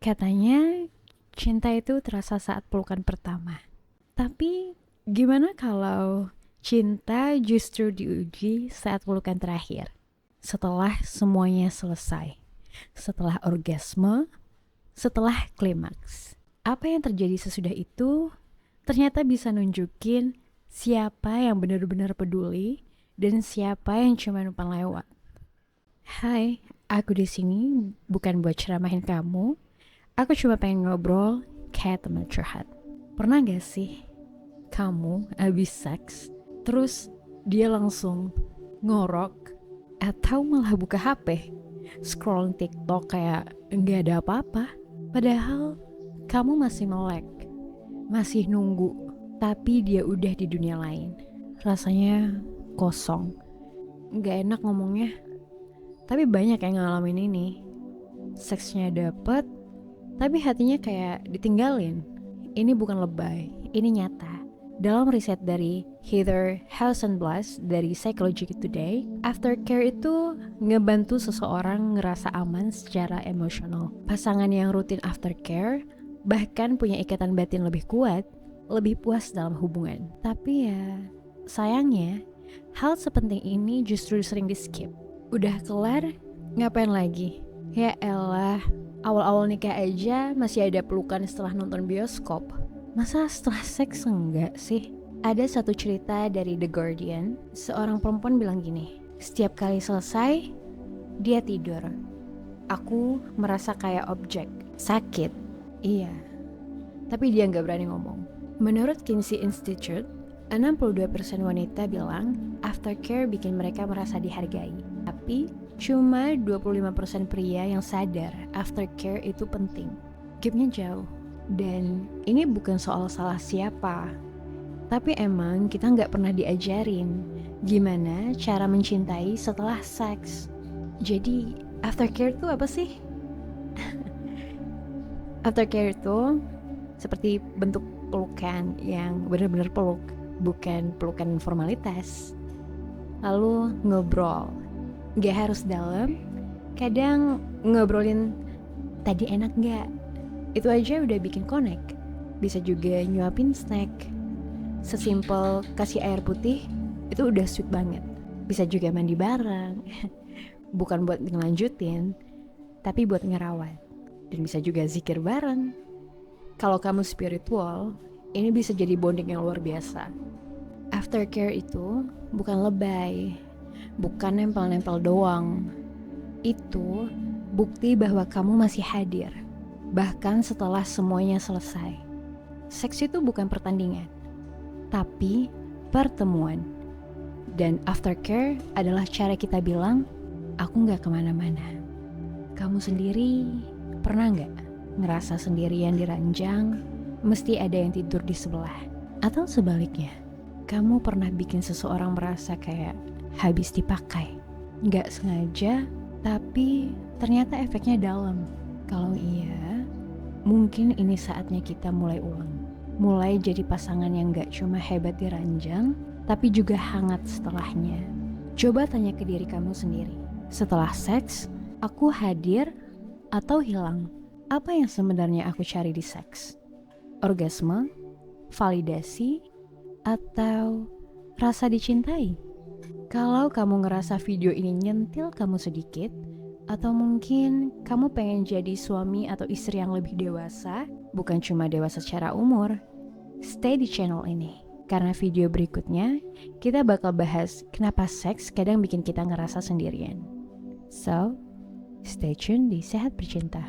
Katanya cinta itu terasa saat pelukan pertama. Tapi gimana kalau cinta justru diuji saat pelukan terakhir? Setelah semuanya selesai. Setelah orgasme, setelah klimaks. Apa yang terjadi sesudah itu ternyata bisa nunjukin siapa yang benar-benar peduli dan siapa yang cuma numpang lewat. Hai, aku di sini bukan buat ceramahin kamu. Aku cuma pengen ngobrol kayak teman curhat. Pernah gak sih kamu abis seks, terus dia langsung ngorok atau malah buka HP, scrolling TikTok kayak nggak ada apa-apa. Padahal kamu masih melek, masih nunggu, tapi dia udah di dunia lain. Rasanya kosong. Nggak enak ngomongnya, tapi banyak yang ngalamin ini. Seksnya dapet, tapi hatinya kayak ditinggalin. Ini bukan lebay, ini nyata. Dalam riset dari Heather Hausenblas dari Psychology Today, aftercare itu ngebantu seseorang ngerasa aman secara emosional. Pasangan yang rutin aftercare bahkan punya ikatan batin lebih kuat, lebih puas dalam hubungan. Tapi ya, sayangnya, hal sepenting ini justru sering di-skip. Udah kelar, ngapain lagi? Ya elah, awal-awal nikah aja masih ada pelukan setelah nonton bioskop. Masa setelah seks enggak sih? Ada satu cerita dari The Guardian, seorang perempuan bilang gini, setiap kali selesai, dia tidur. Aku merasa kayak objek, sakit, iya. Tapi dia nggak berani ngomong. Menurut Kinsey Institute, 62% wanita bilang aftercare bikin mereka merasa dihargai. Tapi cuma 25% pria yang sadar aftercare itu penting. Gapnya jauh. Dan ini bukan soal salah siapa, tapi emang kita nggak pernah diajarin gimana cara mencintai setelah seks. Jadi aftercare itu apa sih? Aftercare itu seperti bentuk pelukan yang benar-benar peluk, bukan pelukan formalitas. Lalu ngobrol, gak harus dalam, kadang ngobrolin tadi enak gak? Itu aja udah bikin connect. Bisa juga nyuapin snack. Sesimpel kasih air putih, itu udah sweet banget. Bisa juga mandi bareng. Bukan buat ngelanjutin, tapi buat ngerawat. Dan bisa juga zikir bareng. Kalau kamu spiritual, ini bisa jadi bonding yang luar biasa. Aftercare itu bukan lebay, bukan nempel-nempel doang. Itu bukti bahwa kamu masih hadir, bahkan setelah semuanya selesai. Seks itu bukan pertandingan, tapi pertemuan. Dan aftercare adalah cara kita bilang, aku gak kemana-mana. Kamu sendiri pernah gak ngerasa sendirian di ranjang, mesti ada yang tidur di sebelah? Atau sebaliknya, kamu pernah bikin seseorang merasa kayak habis dipakai? Gak sengaja, tapi ternyata efeknya dalam. Kalau iya, mungkin ini saatnya kita mulai ulang. Mulai jadi pasangan yang gak cuma hebat di ranjang, tapi juga hangat setelahnya. Coba tanya ke diri kamu sendiri. Setelah seks, aku hadir atau hilang? Apa yang sebenarnya aku cari di seks? Orgasme? Validasi? Atau rasa dicintai? Kalau kamu ngerasa video ini nyentil kamu sedikit, atau mungkin kamu pengen jadi suami atau istri yang lebih dewasa, bukan cuma dewasa secara umur, stay di channel ini. Karena video berikutnya, kita bakal bahas kenapa seks kadang bikin kita ngerasa sendirian. So, stay tune di Sehat Bercinta.